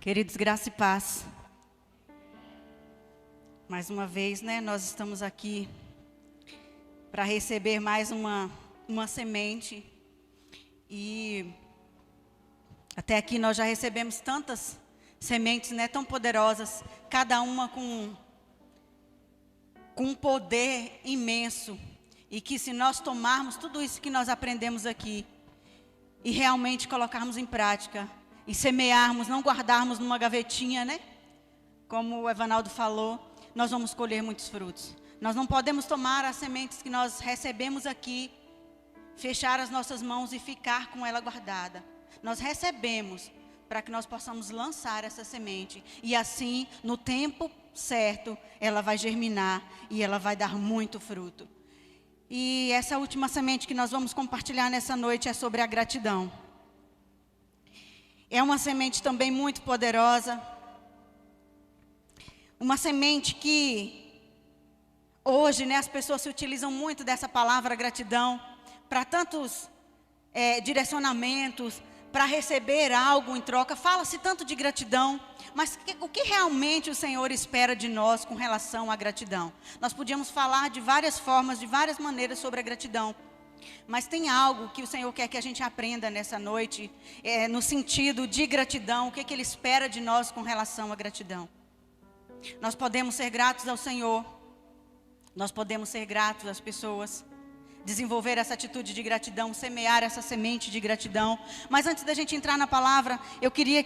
Queridos, graça e paz. Mais uma vez, nós estamos aqui para receber mais uma semente. E até aqui nós já recebemos tantas sementes, tão poderosas, cada uma com um poder imenso. E que se nós tomarmos tudo isso que nós aprendemos aqui e realmente colocarmos em prática, e semearmos, não guardarmos numa gavetinha, como o Evanaldo falou, nós vamos colher muitos frutos. Nós não podemos tomar as sementes que nós recebemos aqui, fechar as nossas mãos e ficar com ela guardada. Nós recebemos para que nós possamos lançar essa semente. E assim, no tempo certo, ela vai germinar e ela vai dar muito fruto. E essa última semente que nós vamos compartilhar nessa noite é sobre a gratidão. É uma semente também muito poderosa. Uma semente que hoje, as pessoas se utilizam muito dessa palavra gratidão para tantos direcionamentos, para receber algo em troca. Fala-se tanto de gratidão, mas o que realmente o Senhor espera de nós com relação à gratidão? Nós podíamos falar de várias formas, de várias maneiras sobre a gratidão. Mas tem algo que o Senhor quer que a gente aprenda nessa noite, no sentido de gratidão, o que Ele espera de nós com relação à gratidão. Nós podemos ser gratos ao Senhor, nós podemos ser gratos às pessoas, desenvolver essa atitude de gratidão, semear essa semente de gratidão. Mas antes da gente entrar na palavra, eu queria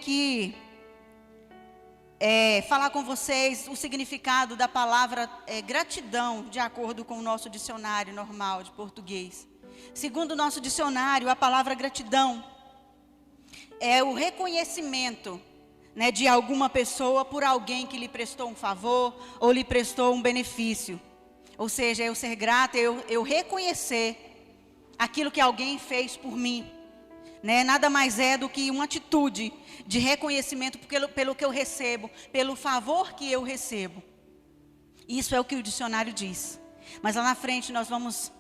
falar com vocês o significado da palavra gratidão, de acordo com o nosso dicionário normal de português. Segundo o nosso dicionário, a palavra gratidão é o reconhecimento, de alguma pessoa por alguém que lhe prestou um favor ou lhe prestou um benefício. Ou seja, eu ser grata, eu reconhecer aquilo que alguém fez por mim. Nada mais é do que uma atitude de reconhecimento pelo que eu recebo, pelo favor que eu recebo. Isso é o que o dicionário diz. Mas lá na frente nós vamos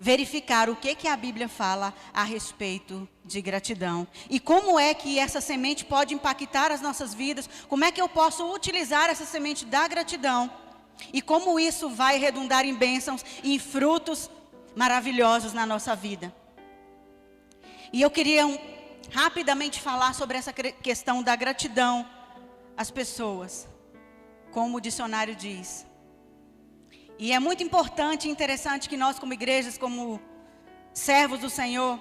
verificar o que a Bíblia fala a respeito de gratidão. E como é que essa semente pode impactar as nossas vidas, como é que eu posso utilizar essa semente da gratidão. E como isso vai redundar em bênçãos e em frutos maravilhosos na nossa vida. E eu queria rapidamente falar sobre essa questão da gratidão às pessoas, como o dicionário diz. E é muito importante e interessante que nós, como igrejas, como servos do Senhor,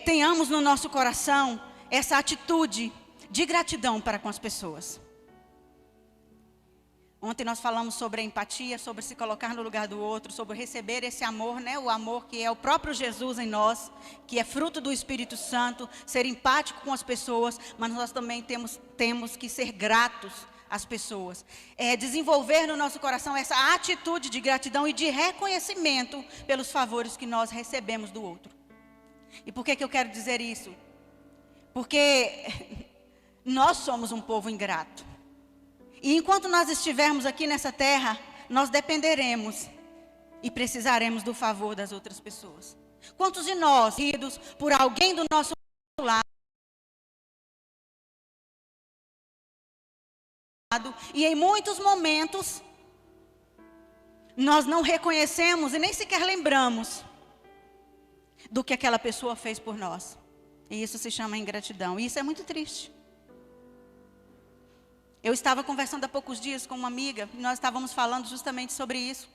tenhamos no nosso coração essa atitude de gratidão para com as pessoas. Ontem nós falamos sobre a empatia, sobre se colocar no lugar do outro, sobre receber esse amor, o amor que é o próprio Jesus em nós, que é fruto do Espírito Santo, ser empático com as pessoas, mas nós também temos que ser gratos às pessoas. Desenvolver no nosso coração essa atitude de gratidão e de reconhecimento pelos favores que nós recebemos do outro. E por que eu quero dizer isso? Porque nós somos um povo ingrato. E enquanto nós estivermos aqui nessa terra, nós dependeremos e precisaremos do favor das outras pessoas. Quantos de nós, queridos, por alguém do nosso lado, e em muitos momentos, nós não reconhecemos e nem sequer lembramos do que aquela pessoa fez por nós. E isso se chama ingratidão. E isso é muito triste. Eu estava conversando há poucos dias com uma amiga, e nós estávamos falando justamente sobre isso.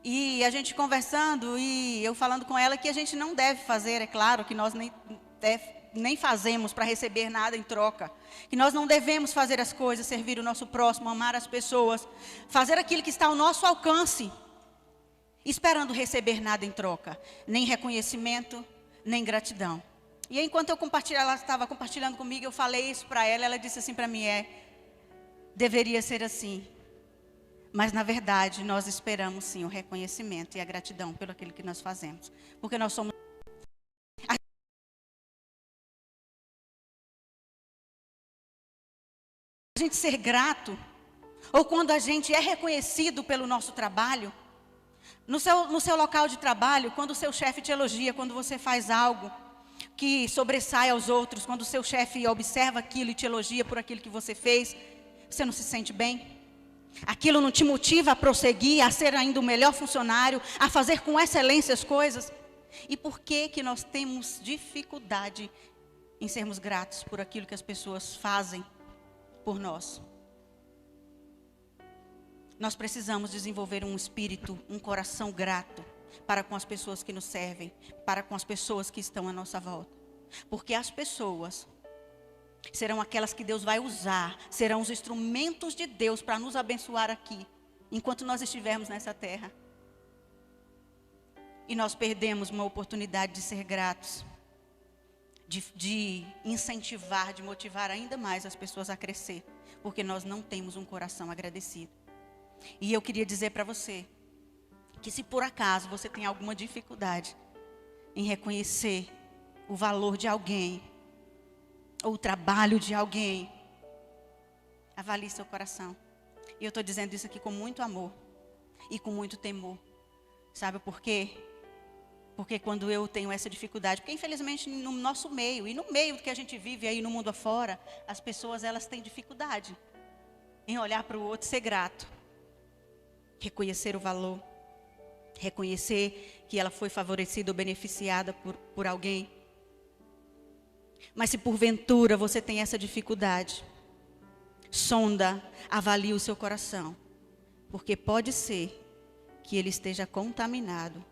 E a gente conversando, e eu falando com ela que a gente não deve fazer, é claro que nós nem fazemos para receber nada em troca. Que nós não devemos fazer as coisas, servir o nosso próximo, amar as pessoas, fazer aquilo que está ao nosso alcance, esperando receber nada em troca, nem reconhecimento, nem gratidão. E enquanto ela estava compartilhando comigo, eu falei isso para ela, ela disse assim para mim, deveria ser assim. Mas na verdade, nós esperamos sim o reconhecimento e a gratidão pelo aquilo que nós fazemos. Porque nós somos... A gente ser grato, ou quando a gente é reconhecido pelo nosso trabalho, no seu local de trabalho, quando o seu chefe te elogia, quando você faz algo, que sobressai aos outros, quando o seu chefe observa aquilo e te elogia por aquilo que você fez, você não se sente bem? Aquilo não te motiva a prosseguir, a ser ainda o melhor funcionário, a fazer com excelência as coisas? E por que que nós temos dificuldade em sermos gratos por aquilo que as pessoas fazem por nós? Nós precisamos desenvolver um espírito, um coração grato para com as pessoas que nos servem, para com as pessoas que estão à nossa volta. Porque as pessoas serão aquelas que Deus vai usar, serão os instrumentos de Deus para nos abençoar aqui, enquanto nós estivermos nessa terra. E nós perdemos uma oportunidade de ser gratos, de incentivar, de motivar ainda mais as pessoas a crescer, porque nós não temos um coração agradecido. E eu queria dizer para você, que se por acaso você tem alguma dificuldade em reconhecer o valor de alguém, ou o trabalho de alguém, avalie seu coração. E eu estou dizendo isso aqui com muito amor e com muito temor. Sabe por quê? Porque quando eu tenho essa dificuldade, porque infelizmente no nosso meio, e no meio que a gente vive aí no mundo afora, as pessoas elas têm dificuldade em olhar para o outro e ser grato. Reconhecer o valor, reconhecer que ela foi favorecida ou beneficiada por alguém. Mas se porventura você tem essa dificuldade, sonda, avalie o seu coração, porque pode ser que ele esteja contaminado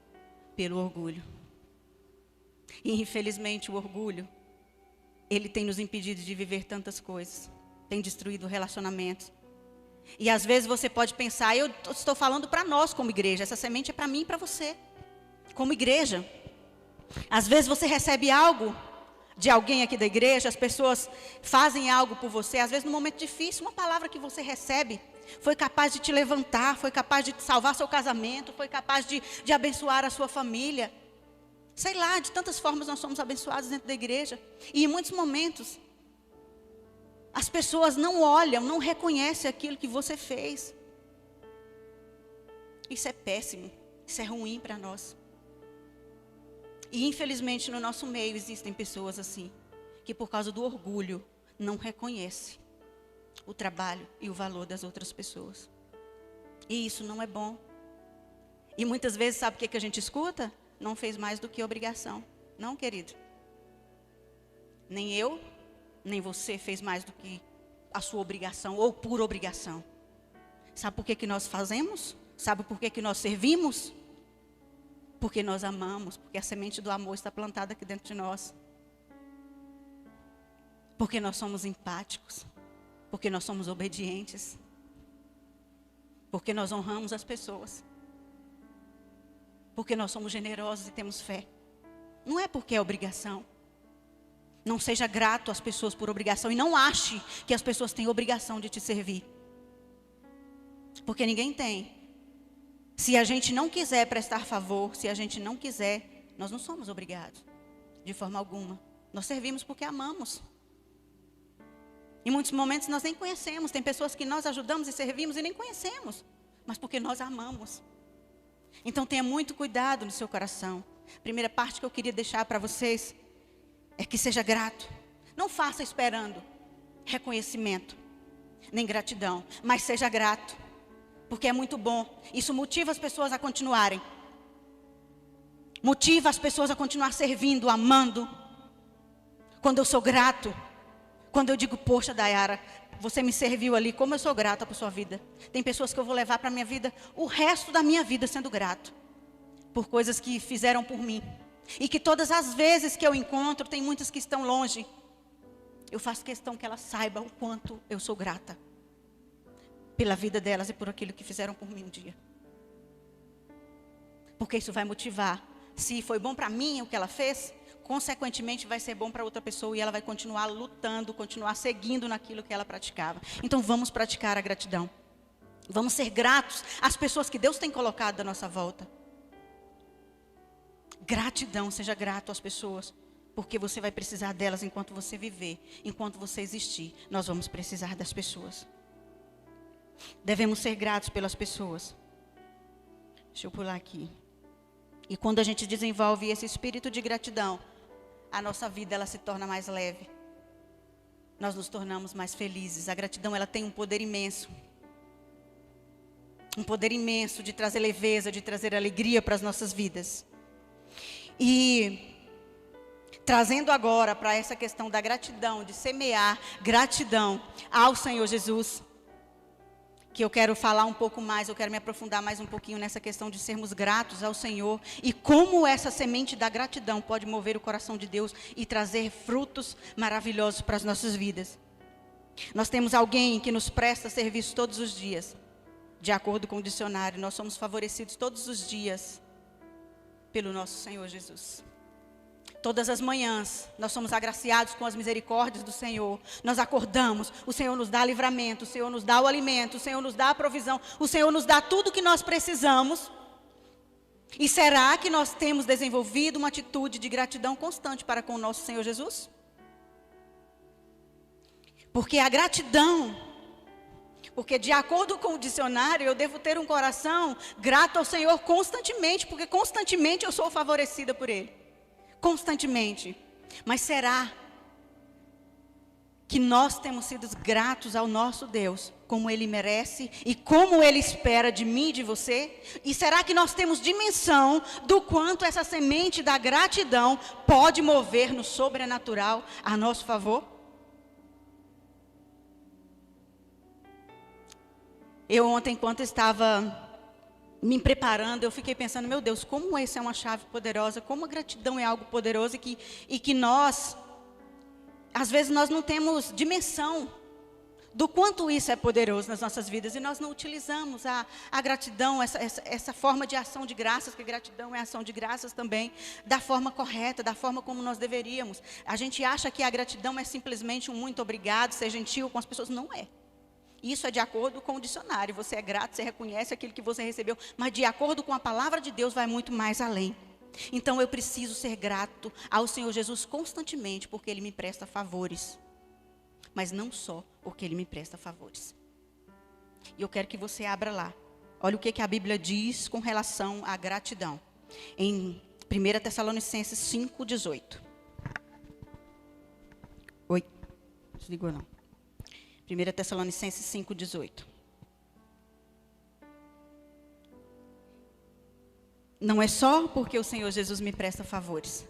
pelo orgulho. E infelizmente o orgulho, ele tem nos impedido de viver tantas coisas, tem destruído relacionamentos. E às vezes você pode pensar, eu estou falando para nós como igreja, essa semente é para mim e para você, como igreja. Às vezes você recebe algo de alguém aqui da igreja, as pessoas fazem algo por você, às vezes no momento difícil, uma palavra que você recebe, foi capaz de te levantar, foi capaz de salvar seu casamento, foi capaz de abençoar a sua família. Sei lá, de tantas formas nós somos abençoados dentro da igreja. E em muitos momentos, as pessoas não olham, não reconhecem aquilo que você fez. Isso é péssimo, isso é ruim para nós. E infelizmente no nosso meio existem pessoas assim, que por causa do orgulho não reconhecem o trabalho e o valor das outras pessoas. E isso não é bom. E muitas vezes sabe o que a gente escuta? Não fez mais do que obrigação. Não, querido. Nem eu, nem você fez mais do que a sua obrigação ou por obrigação. Sabe por que nós fazemos? Sabe por que nós servimos? Porque nós amamos, porque a semente do amor está plantada aqui dentro de nós. Porque nós somos empáticos, porque nós somos obedientes, porque nós honramos as pessoas, porque nós somos generosos e temos fé. Não é porque é obrigação. Não seja grato às pessoas por obrigação e não ache que as pessoas têm obrigação de te servir. Porque ninguém tem. Se a gente não quiser prestar favor, se a gente não quiser, nós não somos obrigados, de forma alguma. Nós servimos porque amamos. Em muitos momentos nós nem conhecemos, tem pessoas que nós ajudamos e servimos e nem conhecemos, mas porque nós amamos. Então tenha muito cuidado no seu coração. Primeira parte que eu queria deixar para vocês é que seja grato. Não faça esperando reconhecimento, nem gratidão, mas seja grato. Porque é muito bom. Isso motiva as pessoas a continuarem. Motiva as pessoas a continuar servindo, amando. Quando eu sou grato. Quando eu digo, poxa, Dayara, você me serviu ali, como eu sou grata por sua vida. Tem pessoas que eu vou levar para a minha vida, o resto da minha vida sendo grato. Por coisas que fizeram por mim. E que todas as vezes que eu encontro, tem muitas que estão longe. Eu faço questão que elas saibam o quanto eu sou grata. Pela vida delas e por aquilo que fizeram por mim um dia. Porque isso vai motivar. Se foi bom para mim o que ela fez, consequentemente vai ser bom para outra pessoa e ela vai continuar lutando, continuar seguindo naquilo que ela praticava. Então vamos praticar a gratidão. Vamos ser gratos às pessoas que Deus tem colocado à nossa volta. Gratidão, seja grato às pessoas, porque você vai precisar delas enquanto você viver, enquanto você existir. Nós vamos precisar das pessoas. Devemos ser gratos pelas pessoas. Deixa eu pular aqui. E quando a gente desenvolve esse espírito de gratidão, a nossa vida ela se torna mais leve. Nós nos tornamos mais felizes. A gratidão ela tem um poder imenso. Um poder imenso de trazer leveza, de trazer alegria para as nossas vidas. E trazendo agora para essa questão da gratidão, de semear gratidão ao Senhor Jesus, que eu quero falar um pouco mais, eu quero me aprofundar mais um pouquinho nessa questão de sermos gratos ao Senhor e como essa semente da gratidão pode mover o coração de Deus e trazer frutos maravilhosos para as nossas vidas. Nós temos alguém que nos presta serviço todos os dias. De acordo com o dicionário, nós somos favorecidos todos os dias pelo nosso Senhor Jesus. Todas as manhãs, nós somos agraciados com as misericórdias do Senhor. Nós acordamos, o Senhor nos dá livramento, o Senhor nos dá o alimento, o Senhor nos dá a provisão, o Senhor nos dá tudo o que nós precisamos. E será que nós temos desenvolvido uma atitude de gratidão constante para com o nosso Senhor Jesus? Porque a gratidão, porque de acordo com o dicionário, eu devo ter um coração grato ao Senhor constantemente, porque constantemente eu sou favorecida por Ele. Constantemente. Mas será que nós temos sido gratos ao nosso Deus, como Ele merece e como Ele espera de mim e de você? E será que nós temos dimensão do quanto essa semente da gratidão pode mover no sobrenatural a nosso favor? Eu ontem, enquanto estava me preparando, eu fiquei pensando, meu Deus, como essa é uma chave poderosa, como a gratidão é algo poderoso e que nós, às vezes nós não temos dimensão do quanto isso é poderoso nas nossas vidas e nós não utilizamos a gratidão, essa forma de ação de graças, que a gratidão é ação de graças também, da forma correta, da forma como nós deveríamos. A gente acha que a gratidão é simplesmente um muito obrigado, ser gentil com as pessoas, não é. Isso é de acordo com o dicionário, você é grato, você reconhece aquilo que você recebeu, mas de acordo com a palavra de Deus vai muito mais além. Então eu preciso ser grato ao Senhor Jesus constantemente, porque Ele me presta favores. Mas não só porque Ele me presta favores. E eu quero que você abra lá. Olha o que a Bíblia diz com relação à gratidão. Em 1 Tessalonicenses 5:18. Oi, desligou não. 1 Tessalonicenses 5:18. Não é só porque o Senhor Jesus me presta favores.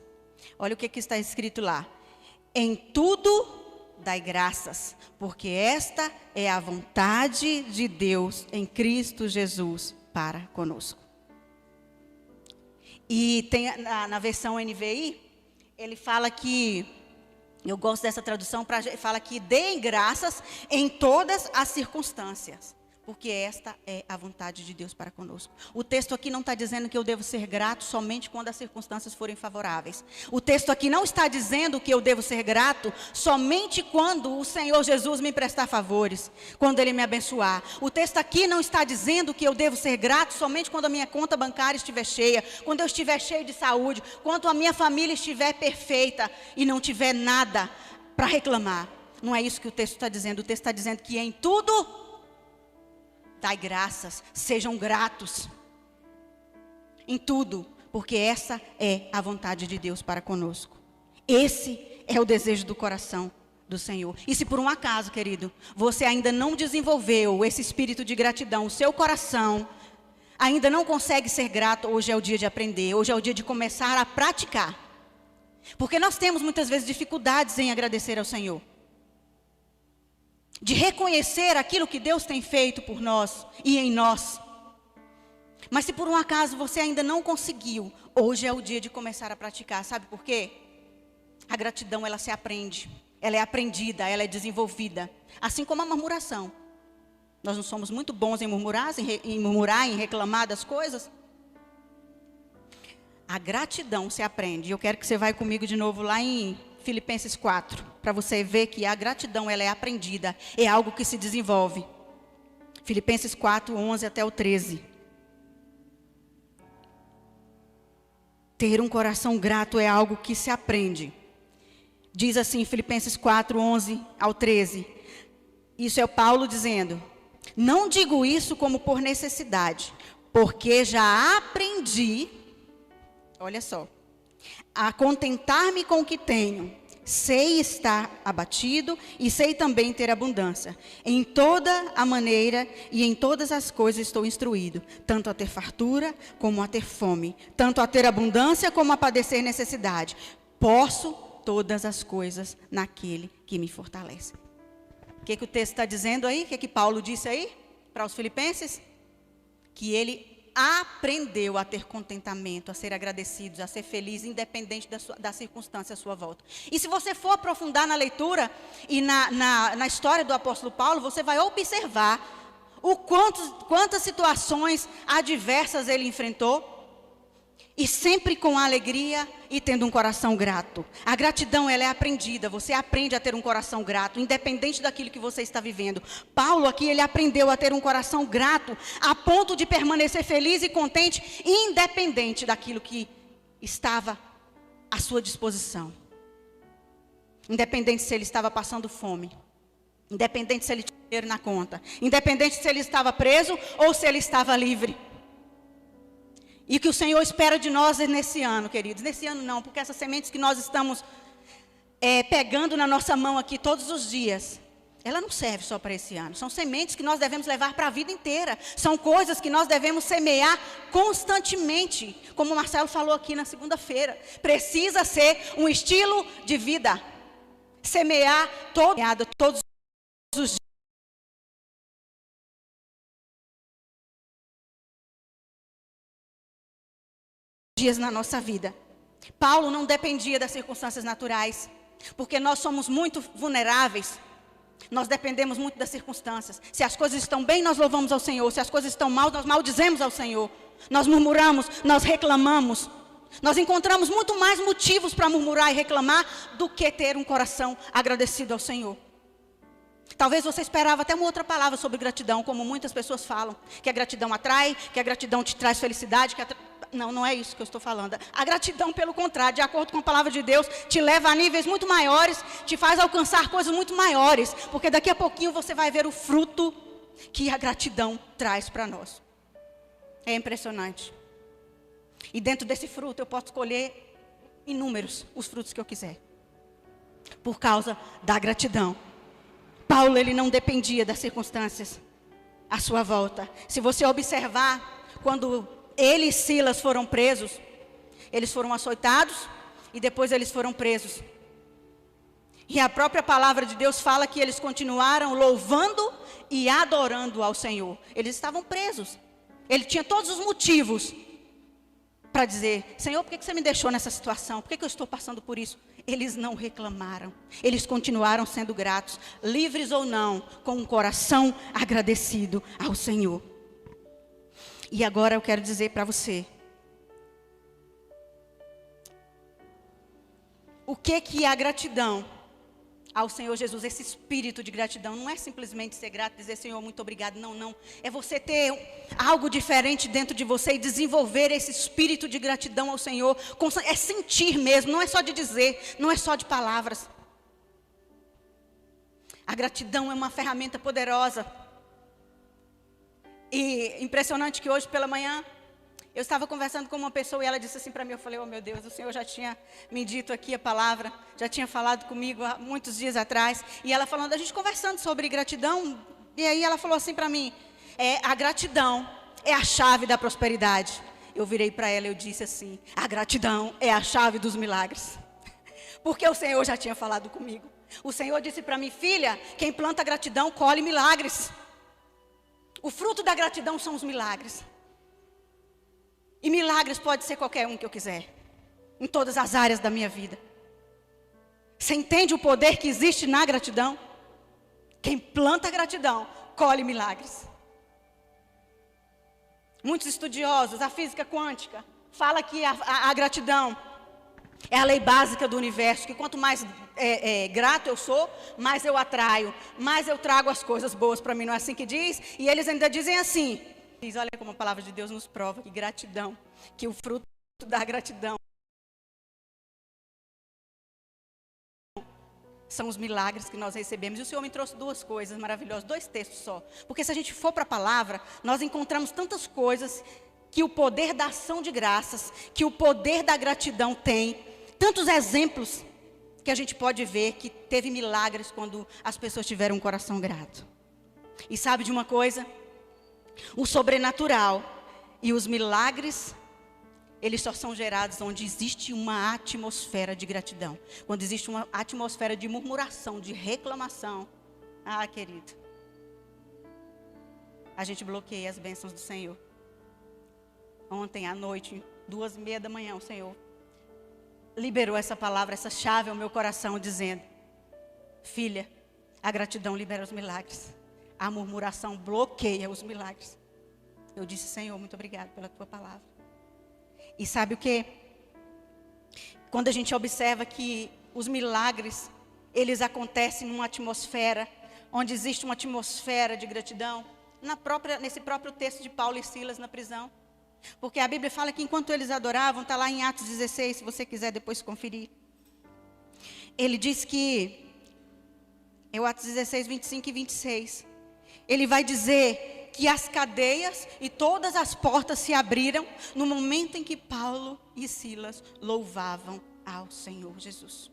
Olha o que está escrito lá. Em tudo dai graças, porque esta é a vontade de Deus em Cristo Jesus para conosco. E tem na versão NVI, ele fala que, eu gosto dessa tradução, fala que deem graças em todas as circunstâncias, porque esta é a vontade de Deus para conosco. O texto aqui não está dizendo que eu devo ser grato somente quando as circunstâncias forem favoráveis. O texto aqui não está dizendo que eu devo ser grato somente quando o Senhor Jesus me prestar favores, quando Ele me abençoar. O texto aqui não está dizendo que eu devo ser grato somente quando a minha conta bancária estiver cheia, quando eu estiver cheio de saúde, quando a minha família estiver perfeita e não tiver nada para reclamar. Não é isso que o texto está dizendo. O texto está dizendo que em tudo dai graças, sejam gratos em tudo, porque essa é a vontade de Deus para conosco. Esse é o desejo do coração do Senhor. E se por um acaso, querido, você ainda não desenvolveu esse espírito de gratidão, o seu coração ainda não consegue ser grato, hoje é o dia de aprender, hoje é o dia de começar a praticar. Porque nós temos muitas vezes dificuldades em agradecer ao Senhor. De reconhecer aquilo que Deus tem feito por nós e em nós. Mas se por um acaso você ainda não conseguiu, hoje é o dia de começar a praticar. Sabe por quê? A gratidão, ela se aprende. Ela é aprendida, ela é desenvolvida. Assim como a murmuração. Nós não somos muito bons em murmurar, em reclamar das coisas. A gratidão se aprende. Eu quero que você vá comigo de novo lá em Filipenses 4, para você ver que a gratidão, ela é aprendida, é algo que se desenvolve. Filipenses 4, 11 até o 13. Ter um coração grato é algo que se aprende. Diz assim, Filipenses 4, 11 ao 13. Isso é o Paulo dizendo: não digo isso como por necessidade, porque já aprendi, olha só, a contentar-me com o que tenho. Sei estar abatido e sei também ter abundância. Em toda a maneira e em todas as coisas estou instruído, tanto a ter fartura como a ter fome, tanto a ter abundância como a padecer necessidade. Posso todas as coisas naquele que me fortalece. O que o texto está dizendo aí? O que Paulo disse aí para os filipenses? Que ele aprendeu a ter contentamento, a ser agradecido, a ser feliz, independente da circunstância à sua volta. E se você for aprofundar na leitura e na história do apóstolo Paulo, você vai observar quantas situações adversas ele enfrentou, e sempre com alegria e tendo um coração grato. A gratidão, ela é aprendida. Você aprende a ter um coração grato, independente daquilo que você está vivendo. Paulo aqui, ele aprendeu a ter um coração grato, a ponto de permanecer feliz e contente, independente daquilo que estava à sua disposição. Independente se ele estava passando fome, independente se ele tinha dinheiro na conta, independente se ele estava preso ou se ele estava livre. E que o Senhor espera de nós nesse ano, queridos. Nesse ano não, porque essas sementes que nós estamos pegando na nossa mão aqui todos os dias, ela não serve só para esse ano. São sementes que nós devemos levar para a vida inteira. São coisas que nós devemos semear constantemente. Como o Marcelo falou aqui na segunda-feira. Precisa ser um estilo de vida. Semear todos os dias. Na nossa vida. Paulo não dependia das circunstâncias naturais, porque nós somos muito vulneráveis. Nós dependemos muito das circunstâncias. Se as coisas estão bem, nós louvamos ao Senhor. Se as coisas estão mal, nós maldizemos ao Senhor. Nós murmuramos, nós reclamamos. Nós encontramos muito mais motivos para murmurar e reclamar do que ter um coração agradecido ao Senhor. Talvez você esperava até uma outra palavra sobre gratidão, como muitas pessoas falam, que a gratidão atrai, que a gratidão te traz felicidade, Não, não é isso que eu estou falando. A gratidão, pelo contrário, de acordo com a palavra de Deus, te leva a níveis muito maiores, te faz alcançar coisas muito maiores, porque daqui a pouquinho você vai ver o fruto que a gratidão traz para nós. É impressionante. E dentro desse fruto eu posso escolher inúmeros os frutos que eu quiser, por causa da gratidão. Paulo, ele não dependia das circunstâncias à sua volta. Se você observar, quando ele e Silas foram presos, eles foram açoitados e depois eles foram presos. E a própria palavra de Deus fala que eles continuaram louvando e adorando ao Senhor. Eles estavam presos. Ele tinha todos os motivos para dizer: Senhor, por que você me deixou nessa situação? Por que eu estou passando por isso? Eles não reclamaram. Eles continuaram sendo gratos, livres ou não, com um coração agradecido ao Senhor. E agora eu quero dizer para você, o que é a gratidão ao Senhor Jesus, esse espírito de gratidão. Não é simplesmente ser grato, dizer Senhor, muito obrigado, não. É você ter algo diferente dentro de você e desenvolver esse espírito de gratidão ao Senhor. É sentir mesmo, não é só de dizer, não é só de palavras. A gratidão é uma ferramenta poderosa. E impressionante que hoje pela manhã, eu estava conversando com uma pessoa e ela disse assim para mim, eu falei, oh meu Deus, o Senhor já tinha me dito aqui a palavra, já tinha falado comigo há muitos dias atrás. E ela falando, a gente conversando sobre gratidão, e aí ela falou assim para mim, a gratidão é a chave da prosperidade. Eu virei para ela e eu disse assim, a gratidão é a chave dos milagres. Porque o Senhor já tinha falado comigo. O Senhor disse para mim, filha, quem planta gratidão colhe milagres. O fruto da gratidão são os milagres. E milagres pode ser qualquer um que eu quiser. Em todas as áreas da minha vida. Você entende o poder que existe na gratidão? Quem planta gratidão, colhe milagres. Muitos estudiosos, a física quântica, fala que a gratidão é a lei básica do universo. Que quanto mais grato eu sou, mais eu atraio, mais eu trago as coisas boas para mim. Não é assim que diz? E eles ainda dizem assim. Olha como a palavra de Deus nos prova que gratidão, que o fruto da gratidão são os milagres que nós recebemos. E o Senhor me trouxe duas coisas maravilhosas, dois textos só. Porque se a gente for para a palavra, nós encontramos tantas coisas que o poder da ação de graças, que o poder da gratidão tem. Tantos exemplos que a gente pode ver que teve milagres quando as pessoas tiveram um coração grato. E sabe de uma coisa? O sobrenatural e os milagres, eles só são gerados onde existe uma atmosfera de gratidão. Quando existe uma atmosfera de murmuração, de reclamação. Ah, querido, a gente bloqueia as bênçãos do Senhor. Ontem à noite, 2:30 da manhã, o Senhor liberou essa palavra, essa chave ao meu coração, dizendo: filha, a gratidão libera os milagres. A murmuração bloqueia os milagres. Eu disse: Senhor, muito obrigado pela tua palavra. E sabe o que? Quando a gente observa que os milagres, eles acontecem numa atmosfera, onde existe uma atmosfera de gratidão, nesse próprio texto de Paulo e Silas na prisão. Porque a Bíblia fala que enquanto eles adoravam, está lá em Atos 16, se você quiser depois conferir. Ele diz que, é o Atos 16, 25 e 26. Ele vai dizer que as cadeias e todas as portas se abriram no momento em que Paulo e Silas louvavam ao Senhor Jesus.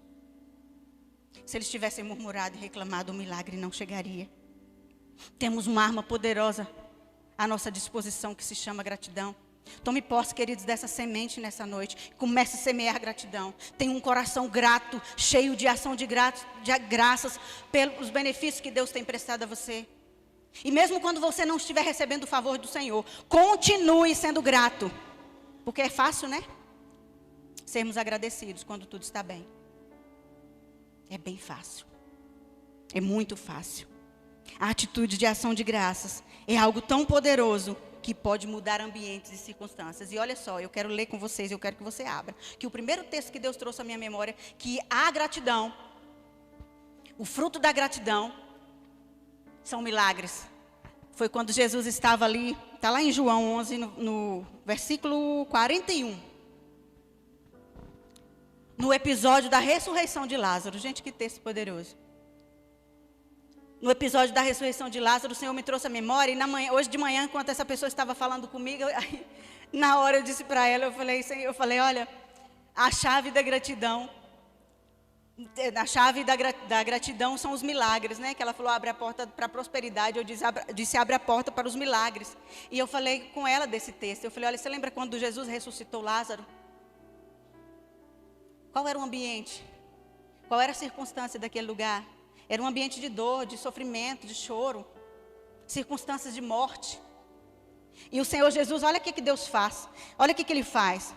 Se eles tivessem murmurado e reclamado, o milagre não chegaria. Temos uma arma poderosa à nossa disposição que se chama gratidão. Tome posse, queridos, dessa semente nessa noite. Comece a semear gratidão. Tenha um coração grato, cheio de ação de graças pelos benefícios que Deus tem prestado a você. E mesmo quando você não estiver recebendo o favor do Senhor, continue sendo grato. Porque é fácil, né? Sermos agradecidos quando tudo está bem. É bem fácil. É muito fácil. A atitude de ação de graças é algo tão poderoso que pode mudar ambientes e circunstâncias. E olha só, eu quero ler com vocês, eu quero que você abra. Que o primeiro texto que Deus trouxe à minha memória, que a gratidão, o fruto da gratidão, são milagres. Foi quando Jesus estava ali, está lá em João 11, no versículo 41. No episódio da ressurreição de Lázaro. Gente, que texto poderoso. No episódio da ressurreição de Lázaro, o Senhor me trouxe a memória. E hoje de manhã, enquanto essa pessoa estava falando comigo, na hora eu disse para ela, eu falei, olha, a chave da gratidão, da gratidão são os milagres, né? Que ela falou, abre a porta para a prosperidade. Eu disse, abre a porta para os milagres. E eu falei com ela desse texto. Eu falei, olha, você lembra quando Jesus ressuscitou Lázaro? Qual era o ambiente? Qual era a circunstância daquele lugar? Era um ambiente de dor, de sofrimento, de choro. Circunstâncias de morte. E o Senhor Jesus, olha o que Deus faz. Olha o que Ele faz.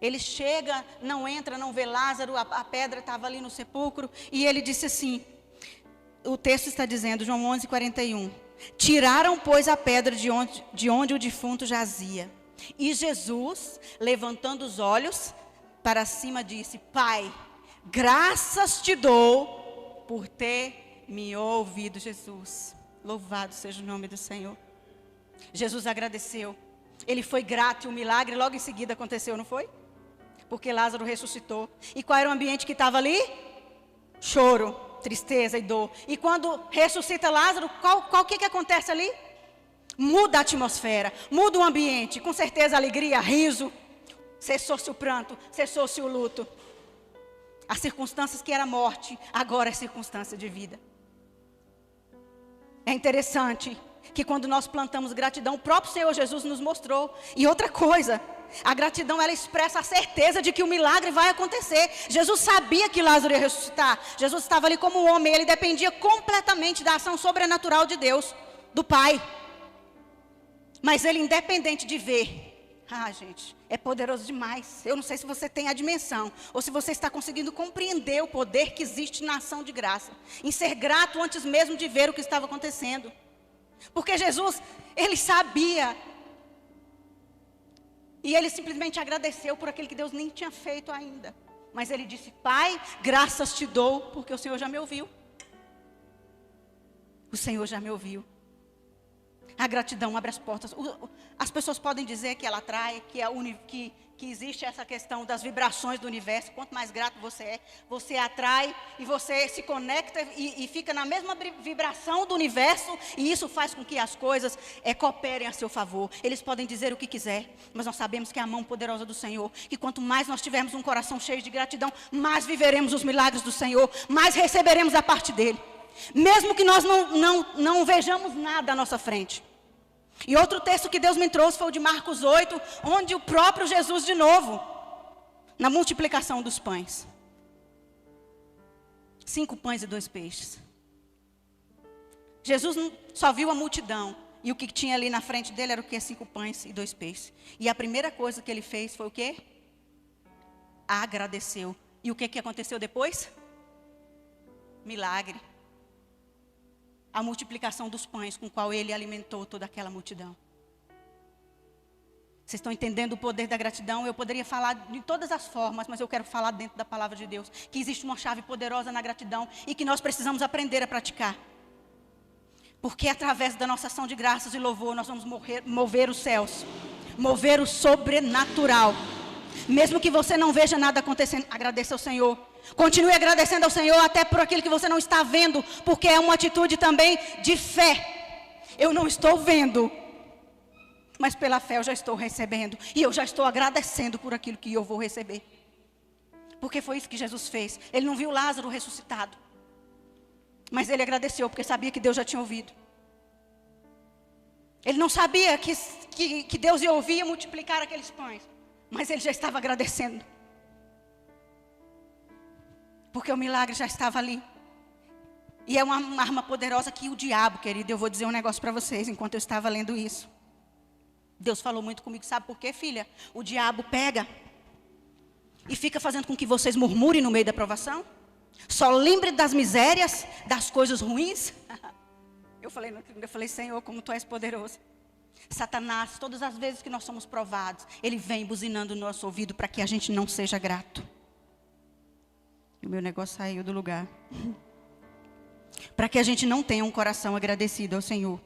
Ele chega, não entra, não vê Lázaro, a pedra estava ali no sepulcro. E ele disse assim, o texto está dizendo, João 11, 41. Tiraram, pois, a pedra de onde o defunto jazia. E Jesus, levantando os olhos para cima, disse, Pai, graças te dou por ter me ouvido. Jesus, louvado seja o nome do Senhor. Jesus agradeceu. Ele foi grato e o milagre logo em seguida aconteceu, não foi? Porque Lázaro ressuscitou. E qual era o ambiente que estava ali? Choro, tristeza e dor. E quando ressuscita Lázaro, qual que acontece ali? Muda a atmosfera, muda o ambiente. Com certeza alegria, riso. Cessou-se o pranto, cessou-se o luto. As circunstâncias que era morte, agora é circunstância de vida. É interessante que quando nós plantamos gratidão, o próprio Senhor Jesus nos mostrou. E outra coisa, a gratidão ela expressa a certeza de que o milagre vai acontecer. Jesus sabia que Lázaro ia ressuscitar. Jesus estava ali como um homem, ele dependia completamente da ação sobrenatural de Deus, do Pai. Mas ele, independente de ver, gente, é poderoso demais. Eu não sei se você tem a dimensão, ou se você está conseguindo compreender o poder que existe na ação de graça, em ser grato antes mesmo de ver o que estava acontecendo. Porque Jesus, ele sabia, e ele simplesmente agradeceu por aquilo que Deus nem tinha feito ainda. Mas ele disse, Pai, graças te dou, porque o Senhor já me ouviu. O Senhor já me ouviu. A gratidão abre as portas. As pessoas podem dizer que ela atrai, que existe essa questão das vibrações do universo. Quanto mais grato você atrai e você se conecta e fica na mesma vibração do universo, e isso faz com que as coisas cooperem a seu favor. Eles podem dizer o que quiser, mas nós sabemos que é a mão poderosa do Senhor, que quanto mais nós tivermos um coração cheio de gratidão, mais viveremos os milagres do Senhor, mais receberemos da parte dele, mesmo que nós não vejamos nada à nossa frente. E outro texto que Deus me trouxe foi o de Marcos 8, onde o próprio Jesus de novo, na multiplicação dos pães. 5 pães e 2 peixes. Jesus só viu a multidão, e o que tinha ali na frente dele era o quê? 5 pães e 2 peixes. E a primeira coisa que ele fez foi o quê? Agradeceu. E o que aconteceu depois? Milagre. A multiplicação dos pães com o qual ele alimentou toda aquela multidão. Vocês estão entendendo o poder da gratidão? Eu poderia falar de todas as formas, mas eu quero falar dentro da palavra de Deus, que existe uma chave poderosa na gratidão e que nós precisamos aprender a praticar. Porque através da nossa ação de graças e louvor, nós vamos mover os céus, mover o sobrenatural. Mesmo que você não veja nada acontecendo, agradeça ao Senhor. Continue agradecendo ao Senhor até por aquilo que você não está vendo, porque é uma atitude também de fé. Eu não estou vendo, mas pela fé eu já estou recebendo, e eu já estou agradecendo por aquilo que eu vou receber. Porque foi isso que Jesus fez. Ele não viu Lázaro ressuscitado, mas ele agradeceu porque sabia que Deus já tinha ouvido. Ele não sabia que Deus ia ouvir e multiplicar aqueles pães, mas ele já estava agradecendo, porque o milagre já estava ali. E é uma arma poderosa que o diabo, querido, eu vou dizer um negócio para vocês enquanto eu estava lendo isso. Deus falou muito comigo, sabe por quê, filha? O diabo pega e fica fazendo com que vocês murmurem no meio da provação. Só lembre das misérias, das coisas ruins. Eu falei, Senhor, como Tu és poderoso. Satanás, todas as vezes que nós somos provados, ele vem buzinando no nosso ouvido para que a gente não seja grato. O meu negócio saiu do lugar. Para que a gente não tenha um coração agradecido ao Senhor.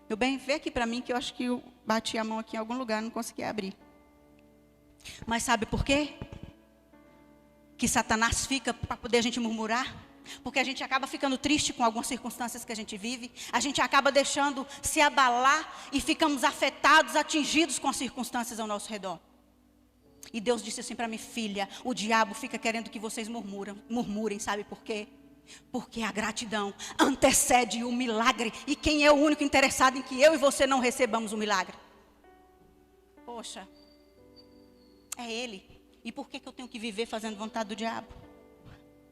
Meu bem, vê aqui para mim que eu acho que eu bati a mão aqui em algum lugar, não consegui abrir. Mas sabe por quê? Que Satanás fica para poder a gente murmurar? Porque a gente acaba ficando triste com algumas circunstâncias que a gente vive. A gente acaba deixando se abalar e ficamos afetados, atingidos com as circunstâncias ao nosso redor. E Deus disse assim para mim, filha, o diabo fica querendo que vocês murmurem, sabe por quê? Porque a gratidão antecede o milagre. E quem é o único interessado em que eu e você não recebamos o milagre? Poxa, é Ele. E por que eu tenho que viver fazendo vontade do diabo?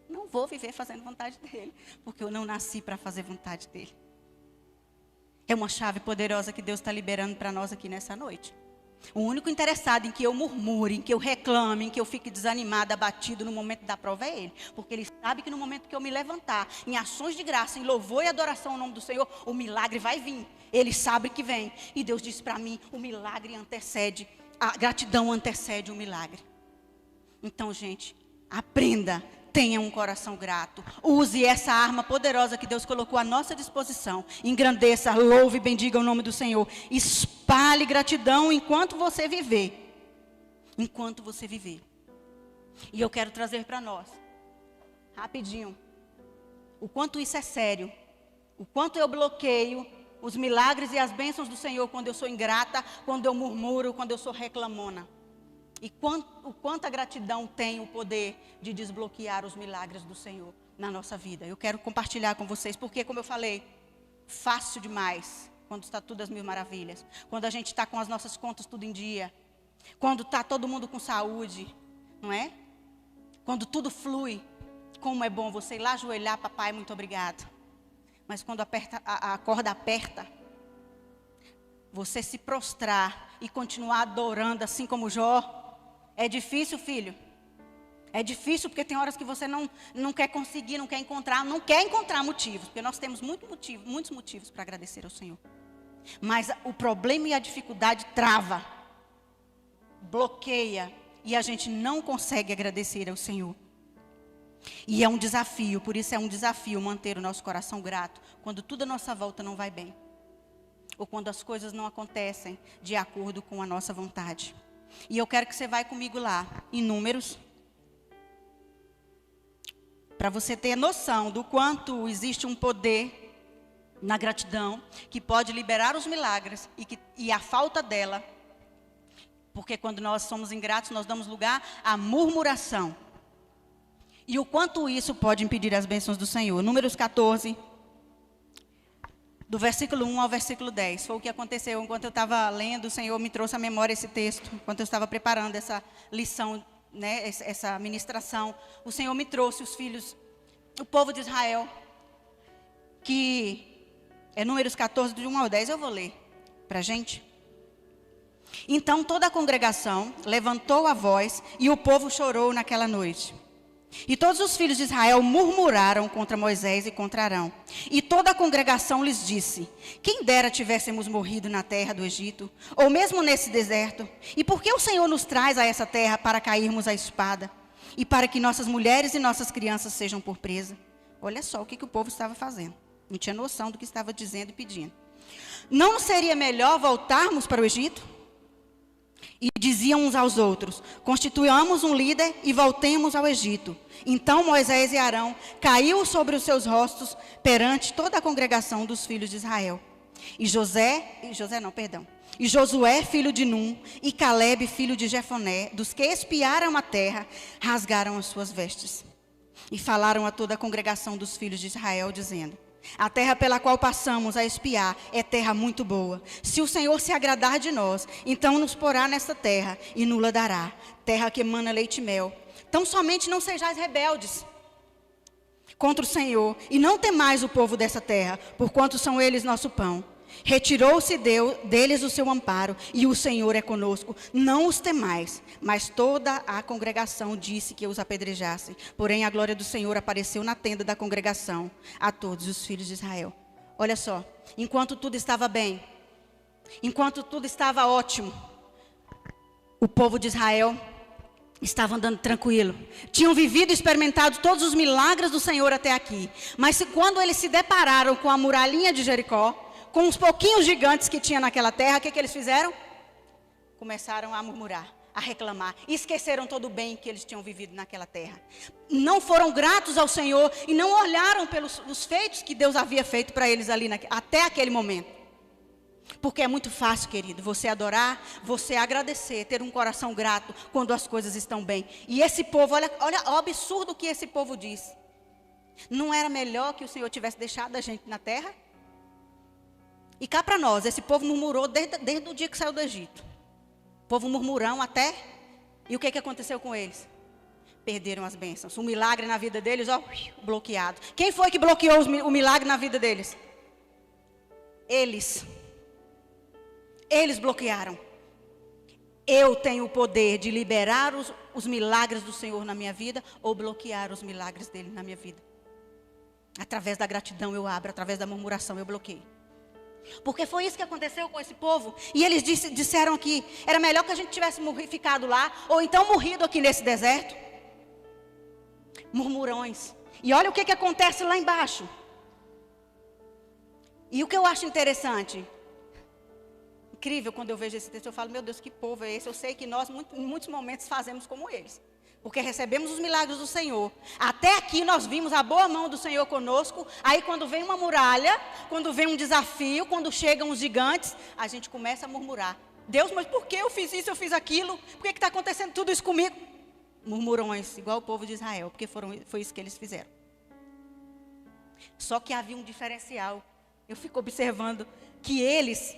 Não vou viver fazendo vontade dele, porque eu não nasci para fazer vontade dele. É uma chave poderosa que Deus está liberando para nós aqui nessa noite. O único interessado em que eu murmure, em que eu reclame, em que eu fique desanimada, abatido no momento da prova é Ele. Porque Ele sabe que no momento que eu me levantar, em ações de graça, em louvor e adoração ao nome do Senhor, o milagre vai vir. Ele sabe que vem. E Deus disse para mim, o milagre antecede, a gratidão antecede o milagre. Então, gente, aprenda. Tenha um coração grato. Use essa arma poderosa que Deus colocou à nossa disposição. Engrandeça, louve e bendiga o nome do Senhor. Espalhe gratidão enquanto você viver. Enquanto você viver. E eu quero trazer para nós, rapidinho, o quanto isso é sério. O quanto eu bloqueio os milagres e as bênçãos do Senhor quando eu sou ingrata, quando eu murmuro, quando eu sou reclamona. E o quanto a gratidão tem o poder de desbloquear os milagres do Senhor na nossa vida. Eu quero compartilhar com vocês, porque como eu falei, fácil demais quando está tudo às mil maravilhas. Quando a gente está com as nossas contas tudo em dia. Quando está todo mundo com saúde, não é? Quando tudo flui, como é bom você ir lá ajoelhar, papai, muito obrigado. Mas quando a corda aperta, você se prostrar e continuar adorando assim como Jó, é difícil, filho. É difícil porque tem horas que você não quer conseguir, não quer encontrar motivos. Porque nós temos muitos motivos para agradecer ao Senhor. Mas o problema e a dificuldade trava, bloqueia. E a gente não consegue agradecer ao Senhor. E é um desafio, por isso é um desafio manter o nosso coração grato. Quando tudo à nossa volta não vai bem. Ou quando as coisas não acontecem de acordo com a nossa vontade. E eu quero que você vá comigo lá, em Números, para você ter noção do quanto existe um poder na gratidão, que pode liberar os milagres e a falta dela. Porque quando nós somos ingratos, nós damos lugar à murmuração. E o quanto isso pode impedir as bênçãos do Senhor. Números 14, do versículo 1 ao versículo 10. Foi o que aconteceu enquanto eu estava lendo. O Senhor me trouxe à memória esse texto. Enquanto eu estava preparando essa lição, né, essa ministração. O Senhor me trouxe os filhos, o povo de Israel. Que é Números 14, de 1 ao 10. Eu vou ler para a gente. Então toda a congregação levantou a voz e o povo chorou naquela noite. E todos os filhos de Israel murmuraram contra Moisés e contra Arão. E toda a congregação lhes disse: quem dera tivéssemos morrido na terra do Egito, ou mesmo nesse deserto. E por que o Senhor nos traz a essa terra para cairmos à espada? E para que nossas mulheres e nossas crianças sejam por presa? Olha só o que o povo estava fazendo. Não tinha noção do que estava dizendo e pedindo. Não seria melhor voltarmos para o Egito? E diziam uns aos outros: constituamos um líder e voltemos ao Egito. Então Moisés e Arão caiu sobre os seus rostos perante toda a congregação dos filhos de Israel. E Josué, filho de Num, e Calebe, filho de Jefoné, dos que espiaram a terra, rasgaram as suas vestes. E falaram a toda a congregação dos filhos de Israel, dizendo: a terra pela qual passamos a espiar é terra muito boa. Se o Senhor se agradar de nós, então nos porá nessa terra e nos dará, terra que emana leite e mel. Então somente não sejais rebeldes contra o Senhor, e não temais o povo dessa terra, porquanto são eles nosso pão. Retirou-se deles o seu amparo, e o Senhor é conosco. Não os temais. Mas toda a congregação disse que os apedrejassem. Porém a glória do Senhor apareceu na tenda da congregação a todos os filhos de Israel. Olha só, enquanto tudo estava bem, enquanto tudo estava ótimo, o povo de Israel estava andando tranquilo. Tinham vivido e experimentado todos os milagres do Senhor até aqui. Mas quando eles se depararam com a muralhinha de Jericó, com os pouquinhos gigantes que tinha naquela terra, o que eles fizeram? Começaram a murmurar, a reclamar. E esqueceram todo o bem que eles tinham vivido naquela terra. Não foram gratos ao Senhor e não olharam pelos feitos que Deus havia feito para eles ali até aquele momento. Porque é muito fácil, querido, você adorar, você agradecer, ter um coração grato quando as coisas estão bem. E esse povo, olha o absurdo que esse povo diz. Não era melhor que o Senhor tivesse deixado a gente na terra? E cá para nós, esse povo murmurou desde o dia que saiu do Egito. Povo murmurão até. E o que aconteceu com eles? Perderam as bênçãos. O milagre na vida deles, bloqueado. Quem foi que bloqueou o milagre na vida deles? Eles. Eles bloquearam. Eu tenho o poder de liberar os milagres do Senhor na minha vida ou bloquear os milagres dele na minha vida. Através da gratidão eu abro, através da murmuração eu bloqueio. Porque foi isso que aconteceu com esse povo. E eles disseram que era melhor que a gente tivesse ficado lá, ou então morrido aqui nesse deserto. Murmurões. E olha o que acontece lá embaixo. E o que eu acho interessante, incrível, quando eu vejo esse texto, eu falo: meu Deus, que povo é esse? Eu sei que nós, em muitos momentos, fazemos como eles. Porque recebemos os milagres do Senhor. Até aqui nós vimos a boa mão do Senhor conosco. Aí quando vem uma muralha, quando vem um desafio, quando chegam os gigantes, a gente começa a murmurar: Deus, mas por que eu fiz isso, eu fiz aquilo? Por que está acontecendo tudo isso comigo? Murmurões, igual o povo de Israel, porque foi isso que eles fizeram. Só que havia um diferencial. Eu fico observando que eles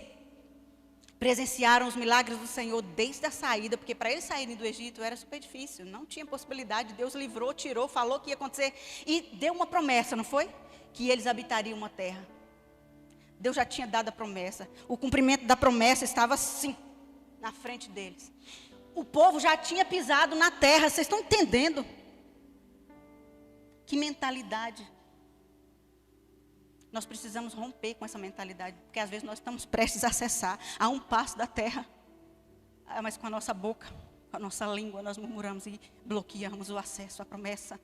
presenciaram os milagres do Senhor desde a saída, porque para eles saírem do Egito era super difícil, não tinha possibilidade. Deus livrou, tirou, falou que ia acontecer e deu uma promessa, não foi? Que eles habitariam uma terra. Deus já tinha dado a promessa, o cumprimento da promessa estava assim, na frente deles. O povo já tinha pisado na terra, vocês estão entendendo? Que mentalidade. Nós precisamos romper com essa mentalidade, porque às vezes nós estamos prestes a acessar a um passo da terra, mas com a nossa boca, com a nossa língua, nós murmuramos e bloqueamos o acesso à promessa.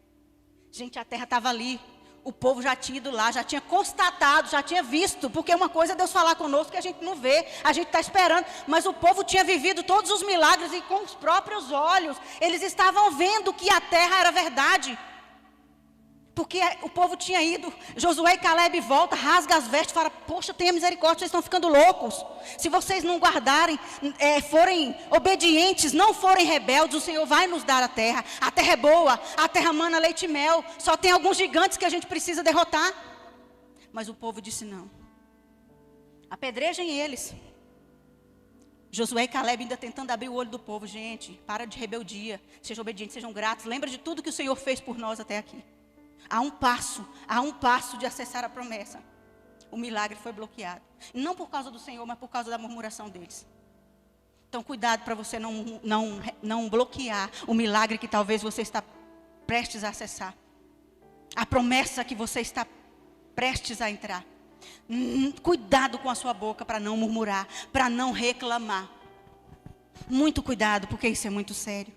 Gente, a terra estava ali, O povo já tinha ido lá, já tinha constatado, já tinha visto. Porque uma coisa é Deus falar conosco que a gente não vê, a gente está esperando. Mas o povo tinha vivido todos os milagres e com os próprios olhos. Eles estavam vendo que a terra era verdade. Porque o povo tinha ido. Josué e Caleb voltam, rasga as vestes e fala: poxa, tenha misericórdia, vocês estão ficando loucos. Se vocês não guardarem, forem obedientes, não forem rebeldes, o Senhor vai nos dar a terra. A terra é boa, a terra mana leite e mel. Só tem alguns gigantes que a gente precisa derrotar. Mas o povo disse não. Apedrejem eles. Josué e Caleb ainda tentando abrir o olho do povo. Gente, para de rebeldia, sejam obedientes, sejam gratos. Lembra de tudo que o Senhor fez por nós até aqui. Há um passo de acessar a promessa. O milagre foi bloqueado. Não por causa do Senhor, mas por causa da murmuração deles. Então cuidado para você não bloquear o milagre que talvez você está prestes a acessar. A promessa que você está prestes a entrar. Cuidado com a sua boca para não murmurar, para não reclamar. Muito cuidado, porque isso é muito sério.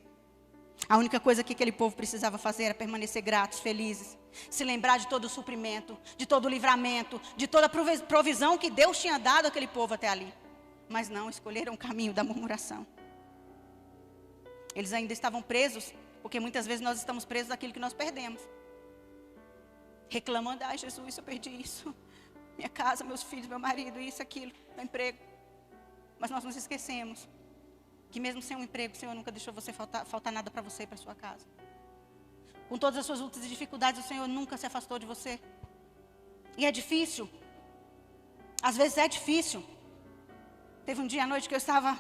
A única coisa que aquele povo precisava fazer era permanecer gratos, felizes. Se lembrar de todo o suprimento, de todo o livramento, de toda a provisão que Deus tinha dado àquele povo até ali. Mas não, escolheram o caminho da murmuração. Eles ainda estavam presos, porque muitas vezes nós estamos presos daquilo que nós perdemos. Reclamando: ai Jesus, eu perdi isso. Minha casa, meus filhos, meu marido, isso, aquilo, meu emprego. Mas nós nos esquecemos que mesmo sem um emprego, o Senhor nunca deixou você faltar nada para você e para sua casa. Com todas as suas lutas e dificuldades, o Senhor nunca se afastou de você. E é difícil. Às vezes é difícil. Teve um dia à noite que eu estava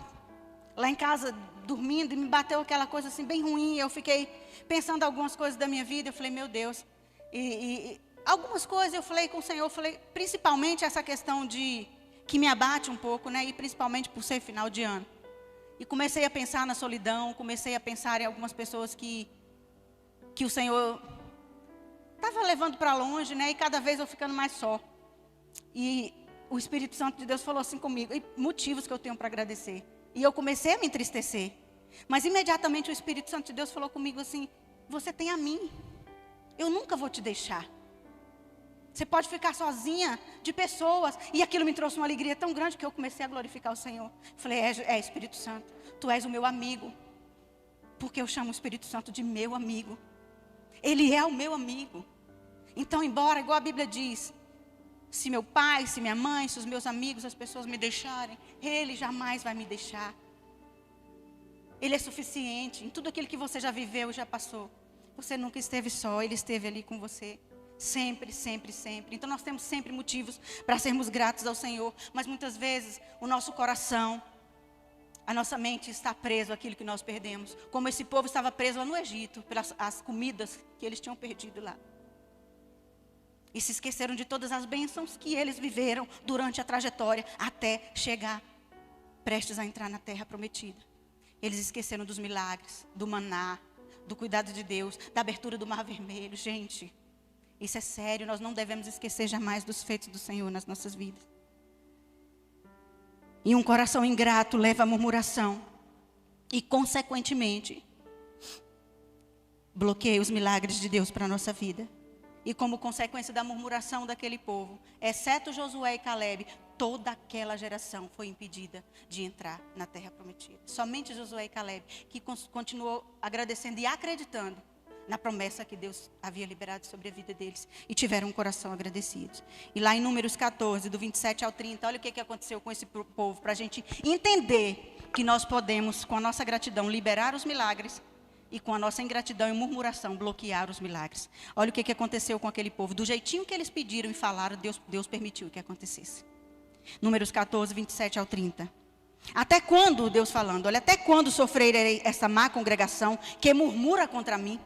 lá em casa dormindo e me bateu aquela coisa assim bem ruim. Eu fiquei pensando algumas coisas da minha vida. Eu falei: meu Deus. E algumas coisas eu falei com o Senhor. Eu falei, principalmente essa questão de que me abate um pouco, né? E principalmente por ser final de ano. E comecei a pensar na solidão, comecei a pensar em algumas pessoas que o Senhor estava levando para longe, né? E cada vez eu ficando mais só. E o Espírito Santo de Deus falou assim comigo, e motivos que eu tenho para agradecer. E eu comecei a me entristecer. Mas imediatamente o Espírito Santo de Deus falou comigo assim: você tem a mim. Eu nunca vou te deixar. Você pode ficar sozinha de pessoas. E aquilo me trouxe uma alegria tão grande que eu comecei a glorificar o Senhor. Falei: Espírito Santo, tu és o meu amigo. Porque eu chamo o Espírito Santo de meu amigo. Ele é o meu amigo. Então, embora, igual a Bíblia diz, se meu pai, se minha mãe, se os meus amigos, as pessoas me deixarem, Ele jamais vai me deixar. Ele é suficiente. Em tudo aquilo que você já viveu, já passou. Você nunca esteve só, Ele esteve ali com você. Sempre, sempre, sempre. Então nós temos sempre motivos para sermos gratos ao Senhor. Mas muitas vezes o nosso coração, a nossa mente está preso àquilo que nós perdemos. Como esse povo estava preso lá no Egito, pelas as comidas que eles tinham perdido lá. E se esqueceram de todas as bênçãos que eles viveram durante a trajetória até chegar prestes a entrar na terra prometida. Eles esqueceram dos milagres, do maná, do cuidado de Deus, da abertura do Mar Vermelho. Gente, isso é sério, nós não devemos esquecer jamais dos feitos do Senhor nas nossas vidas. E um coração ingrato leva à murmuração. E, consequentemente, bloqueia os milagres de Deus para a nossa vida. E como consequência da murmuração daquele povo, exceto Josué e Caleb, toda aquela geração foi impedida de entrar na terra prometida. Somente Josué e Caleb, que continuou agradecendo e acreditando na promessa que Deus havia liberado sobre a vida deles. E tiveram um coração agradecido. E lá em Números 14, do 27 ao 30, olha o que aconteceu com esse povo. Para a gente entender que nós podemos, com a nossa gratidão, liberar os milagres. E com a nossa ingratidão e murmuração, bloquear os milagres. Olha o que aconteceu com aquele povo. Do jeitinho que eles pediram e falaram, Deus permitiu que acontecesse. Números 14, 27 ao 30. Até quando, Deus falando, olha, até quando sofrerei essa má congregação que murmura contra mim?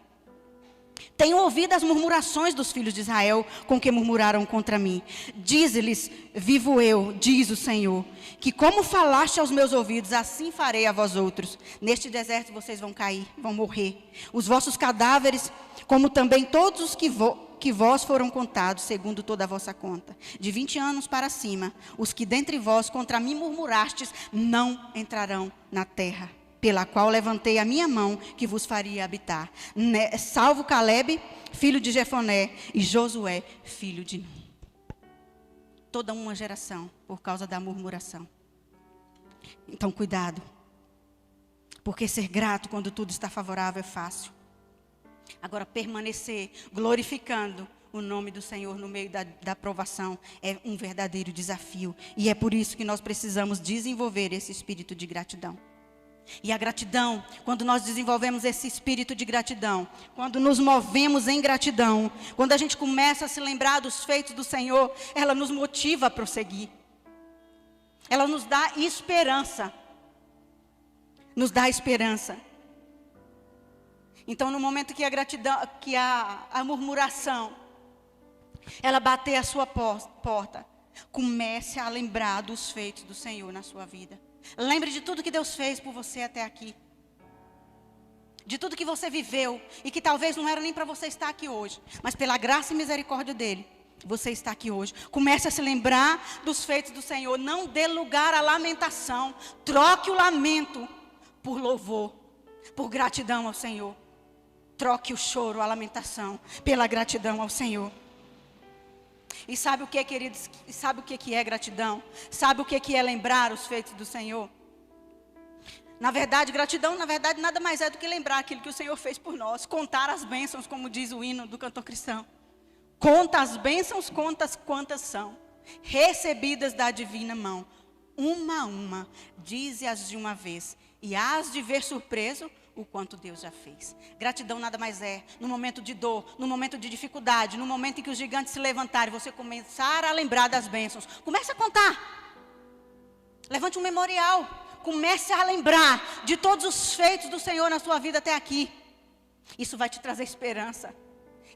Tenho ouvido as murmurações dos filhos de Israel com que murmuraram contra mim. Dize-lhes, vivo eu, diz o Senhor, que como falaste aos meus ouvidos, assim farei a vós outros. Neste deserto vocês vão cair, vão morrer. Os vossos cadáveres, como também todos os que vós foram contados, segundo toda a vossa conta. De 20 anos para cima, os que dentre vós contra mim murmurastes, não entrarão na terra pela qual levantei a minha mão, que vos faria habitar. Salvo Caleb, filho de Jefoné, e Josué, filho de Nun. Toda uma geração por causa da murmuração. Então, cuidado. Porque ser grato quando tudo está favorável é fácil. Agora, permanecer glorificando o nome do Senhor no meio da provação é um verdadeiro desafio. E é por isso que nós precisamos desenvolver esse espírito de gratidão. E a gratidão, quando nós desenvolvemos esse espírito de gratidão, quando nos movemos em gratidão, quando a gente começa a se lembrar dos feitos do Senhor, ela nos motiva a prosseguir. Ela nos dá esperança. Nos dá esperança. Então, no momento que a gratidão, que a murmuração, ela bater a sua porta, comece a lembrar dos feitos do Senhor na sua vida. Lembre de tudo que Deus fez por você até aqui. De tudo que você viveu e que talvez não era nem para você estar aqui hoje, mas pela graça e misericórdia dele, você está aqui hoje. Comece a se lembrar dos feitos do Senhor. Não dê lugar à lamentação. Troque o lamento por louvor, por gratidão ao Senhor. Troque o choro, a lamentação, pela gratidão ao Senhor. E sabe o que, queridos? Sabe o que é gratidão? Sabe o que é lembrar os feitos do Senhor? Na verdade, gratidão, nada mais é do que lembrar aquilo que o Senhor fez por nós. Contar as bênçãos, como diz o hino do cantor cristão. Conta as bênçãos, quantas são, recebidas da divina mão. Uma a uma, dize-as de uma vez, e hás de ver surpreso o quanto Deus já fez. Gratidão nada mais é, no momento de dor, no momento de dificuldade, no momento em que os gigantes se levantarem, você começar a lembrar das bênçãos. Comece a contar. Levante um memorial. Comece a lembrar de todos os feitos do Senhor na sua vida até aqui. Isso vai te trazer esperança.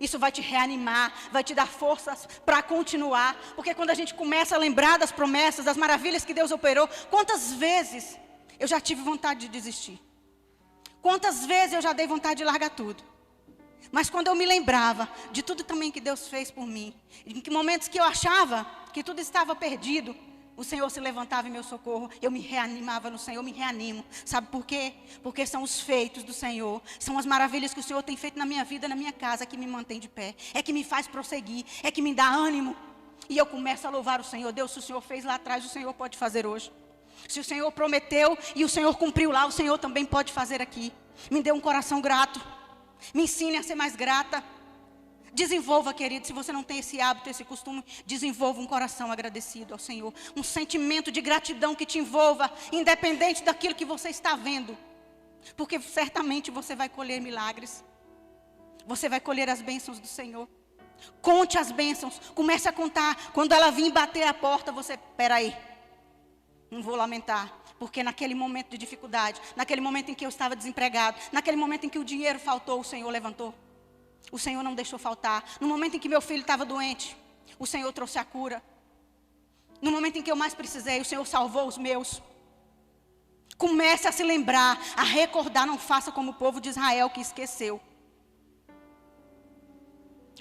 Isso vai te reanimar, vai te dar forças para continuar. Porque quando a gente começa a lembrar das promessas, das maravilhas que Deus operou, quantas vezes eu já tive vontade de desistir? Quantas vezes eu já dei vontade de largar tudo? Mas quando eu me lembrava de tudo também que Deus fez por mim, em que momentos que eu achava que tudo estava perdido, o Senhor se levantava em meu socorro, eu me reanimava no Senhor, eu me reanimo. Sabe por quê? Porque são os feitos do Senhor, são as maravilhas que o Senhor tem feito na minha vida, na minha casa, que me mantém de pé, é que me faz prosseguir, é que me dá ânimo. E eu começo a louvar o Senhor. Deus, se o Senhor fez lá atrás, o Senhor pode fazer hoje. Se o Senhor prometeu e o Senhor cumpriu lá, o Senhor também pode fazer aqui. Me dê um coração grato. Me ensine a ser mais grata. Desenvolva, querido, se você não tem esse hábito, esse costume, desenvolva um coração agradecido ao Senhor. Um sentimento de gratidão que te envolva, independente daquilo que você está vendo. Porque certamente você vai colher milagres. Você vai colher as bênçãos do Senhor. Conte as bênçãos, comece a contar. Quando ela vir bater a porta, você, peraí, não vou lamentar. Porque naquele momento de dificuldade, naquele momento em que eu estava desempregado, naquele momento em que o dinheiro faltou, o Senhor levantou. O Senhor não deixou faltar. No momento em que meu filho estava doente, o Senhor trouxe a cura. No momento em que eu mais precisei, o Senhor salvou os meus. Comece a se lembrar, a recordar, não faça como o povo de Israel que esqueceu.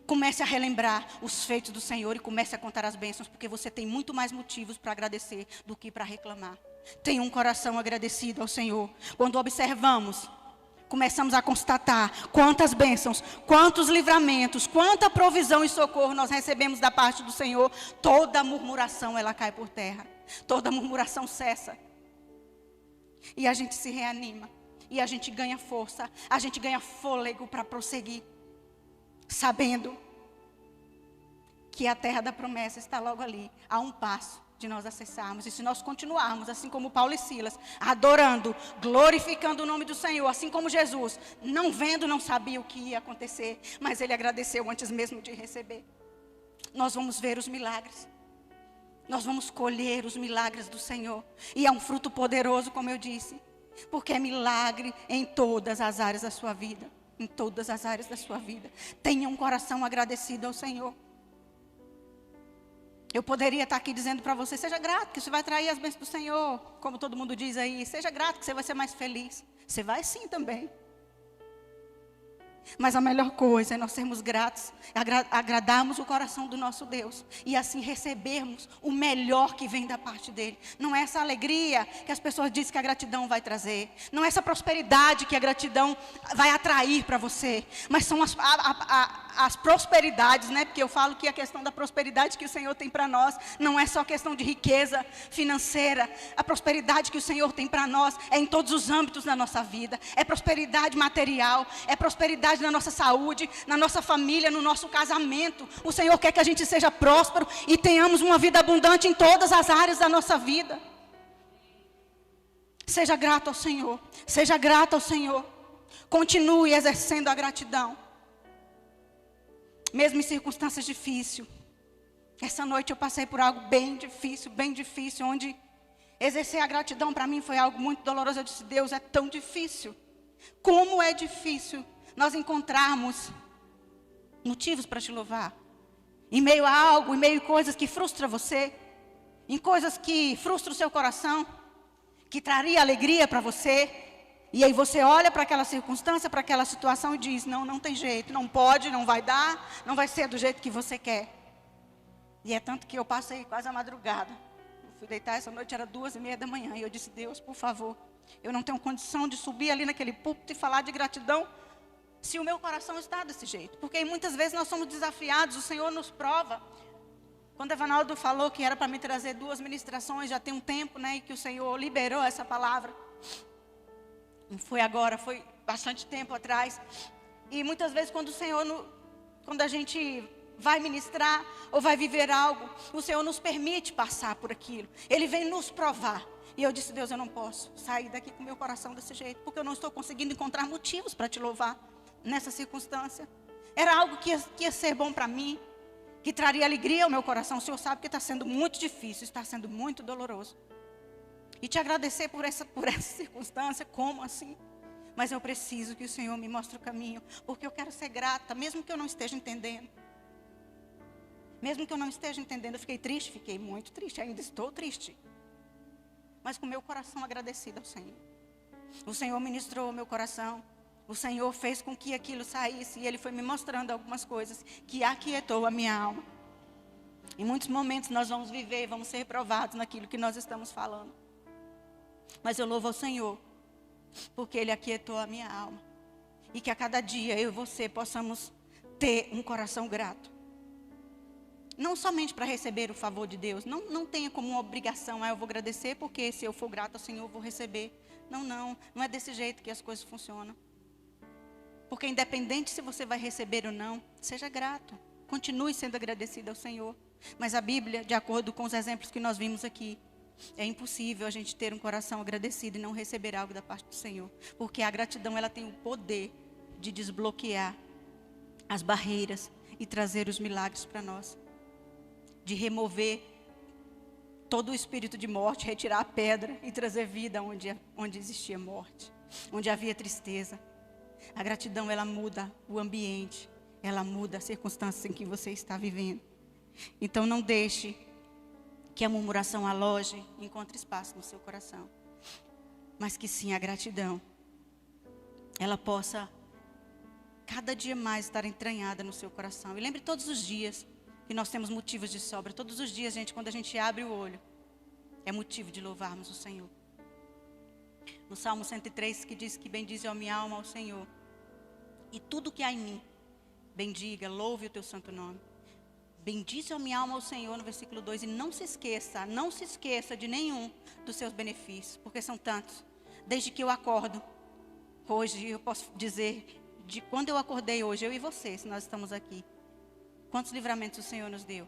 Comece a relembrar os feitos do Senhor e comece a contar as bênçãos, porque você tem muito mais motivos para agradecer do que para reclamar. Tenha um coração agradecido ao Senhor. Quando observamos, começamos a constatar quantas bênçãos, quantos livramentos, quanta provisão e socorro nós recebemos da parte do Senhor. Toda murmuração, ela cai por terra. Toda murmuração cessa. E a gente se reanima. E a gente ganha força. A gente ganha fôlego para prosseguir. Sabendo que a terra da promessa está logo ali, a um passo de nós acessarmos. E se nós continuarmos, assim como Paulo e Silas, adorando, glorificando o nome do Senhor, assim como Jesus, não vendo, não sabia o que ia acontecer, mas ele agradeceu antes mesmo de receber. Nós vamos ver os milagres. Nós vamos colher os milagres do Senhor. E é um fruto poderoso, como eu disse, porque é milagre em todas as áreas da sua vida. Em todas as áreas da sua vida. Tenha um coração agradecido ao Senhor. Eu poderia estar aqui dizendo para você, seja grato, que você vai atrair as bênçãos do Senhor. Como todo mundo diz aí, seja grato, que você vai ser mais feliz. Você vai sim também. Mas a melhor coisa é nós sermos gratos, agradarmos o coração do nosso Deus e assim recebermos o melhor que vem da parte dele. Não é essa alegria que as pessoas dizem que a gratidão vai trazer, não é essa prosperidade que a gratidão vai atrair para você, mas são as prosperidades, né? Porque eu falo que a questão da prosperidade que o Senhor tem para nós não é só questão de riqueza financeira. A prosperidade que o Senhor tem para nós é em todos os âmbitos da nossa vida. É prosperidade material, é prosperidade na nossa saúde, na nossa família, no nosso casamento. O Senhor quer que a gente seja próspero e tenhamos uma vida abundante em todas as áreas da nossa vida. Seja grato ao Senhor, seja grato ao Senhor. Continue exercendo a gratidão, mesmo em circunstâncias difíceis. Essa noite eu passei por algo bem difícil, onde exercer a gratidão para mim foi algo muito doloroso. Eu disse: Deus, é tão difícil. Como é difícil nós encontrarmos motivos para te louvar. Em meio a algo, em meio a coisas que frustram você, em coisas que frustram o seu coração, que traria alegria para você. E aí você olha para aquela circunstância, para aquela situação e diz: não tem jeito, não pode, não vai dar, não vai ser do jeito que você quer. E é tanto que eu passei quase a madrugada. Eu fui deitar essa noite, era 2:30 da manhã. E eu disse: Deus, por favor, eu não tenho condição de subir ali naquele púlpito e falar de gratidão se o meu coração está desse jeito. Porque muitas vezes nós somos desafiados, o Senhor nos prova. Quando Evanaldo falou que era para me trazer 2 ministrações, já tem um tempo, né, e que o Senhor liberou essa palavra. Não foi agora, foi bastante tempo atrás. E muitas vezes quando a gente vai ministrar ou vai viver algo, o Senhor nos permite passar por aquilo. Ele vem nos provar. E eu disse: Deus, eu não posso sair daqui com meu coração desse jeito, porque eu não estou conseguindo encontrar motivos para te louvar nessa circunstância. Era algo que ia ser bom para mim, que traria alegria ao meu coração. O Senhor sabe que está sendo muito difícil, está sendo muito doloroso. E te agradecer por essa circunstância, como assim? Mas eu preciso que o Senhor me mostre o caminho, porque eu quero ser grata, mesmo que eu não esteja entendendo. Mesmo que eu não esteja entendendo, eu fiquei triste, fiquei muito triste, ainda estou triste. Mas com meu coração agradecido ao Senhor. O Senhor ministrou o meu coração. O Senhor fez com que aquilo saísse. E Ele foi me mostrando algumas coisas que aquietou a minha alma. Em muitos momentos nós vamos viver, vamos ser provados naquilo que nós estamos falando. Mas eu louvo ao Senhor, porque Ele aquietou a minha alma. E que a cada dia eu e você possamos ter um coração grato. Não somente para receber o favor de Deus. Não tenha como uma obrigação: eu vou agradecer porque se eu for grato ao Senhor eu vou receber. Não é desse jeito que as coisas funcionam. Porque independente se você vai receber ou não, seja grato. Continue sendo agradecido ao Senhor. Mas a Bíblia, de acordo com os exemplos que nós vimos aqui, é impossível a gente ter um coração agradecido e não receber algo da parte do Senhor. Porque a gratidão, ela tem o poder de desbloquear as barreiras e trazer os milagres para nós. De remover todo o espírito de morte, retirar a pedra e trazer vida onde existia morte, onde havia tristeza. A gratidão, ela muda o ambiente, ela muda as circunstâncias em que você está vivendo. Então não deixe que a murmuração aloje e encontre espaço no seu coração. Mas que sim, a gratidão, ela possa cada dia mais estar entranhada no seu coração. E lembre todos os dias que nós temos motivos de sobra. Todos os dias, gente, quando a gente abre o olho, é motivo de louvarmos o Senhor. No Salmo 103, que diz que bendize a minha alma ao Senhor. E tudo que há em mim, bendiga, louve o teu santo nome. Bendize a minha alma ao Senhor, no versículo 2. E não se esqueça de nenhum dos seus benefícios, porque são tantos. Desde que eu acordo, hoje eu posso dizer, de quando eu acordei hoje, eu e você, se nós estamos aqui. Quantos livramentos o Senhor nos deu?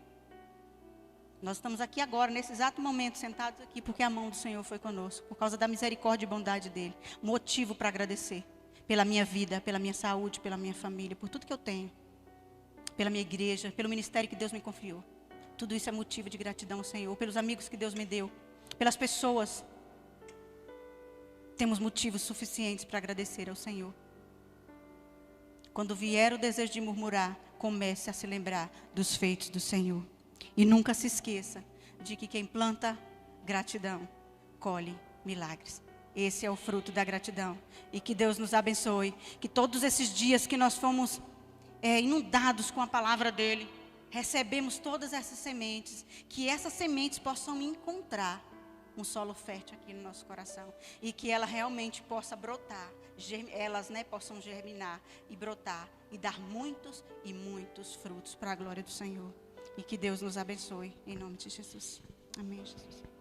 Nós estamos aqui agora, nesse exato momento, sentados aqui, porque a mão do Senhor foi conosco, por causa da misericórdia e bondade dEle. Motivo para agradecer pela minha vida, pela minha saúde, pela minha família, por tudo que eu tenho, pela minha igreja, pelo ministério que Deus me confiou. Tudo isso é motivo de gratidão ao Senhor, pelos amigos que Deus me deu, pelas pessoas. Temos motivos suficientes para agradecer ao Senhor. Quando vier o desejo de murmurar, comece a se lembrar dos feitos do Senhor. E nunca se esqueça de que quem planta gratidão, colhe milagres. Esse é o fruto da gratidão. E que Deus nos abençoe. Que todos esses dias que nós fomos inundados com a palavra dele, recebemos todas essas sementes, que essas sementes possam encontrar um solo fértil aqui no nosso coração. E que ela realmente possa brotar, elas possam germinar e brotar e dar muitos e muitos frutos para a glória do Senhor. E que Deus nos abençoe, em nome de Jesus. Amém, Jesus.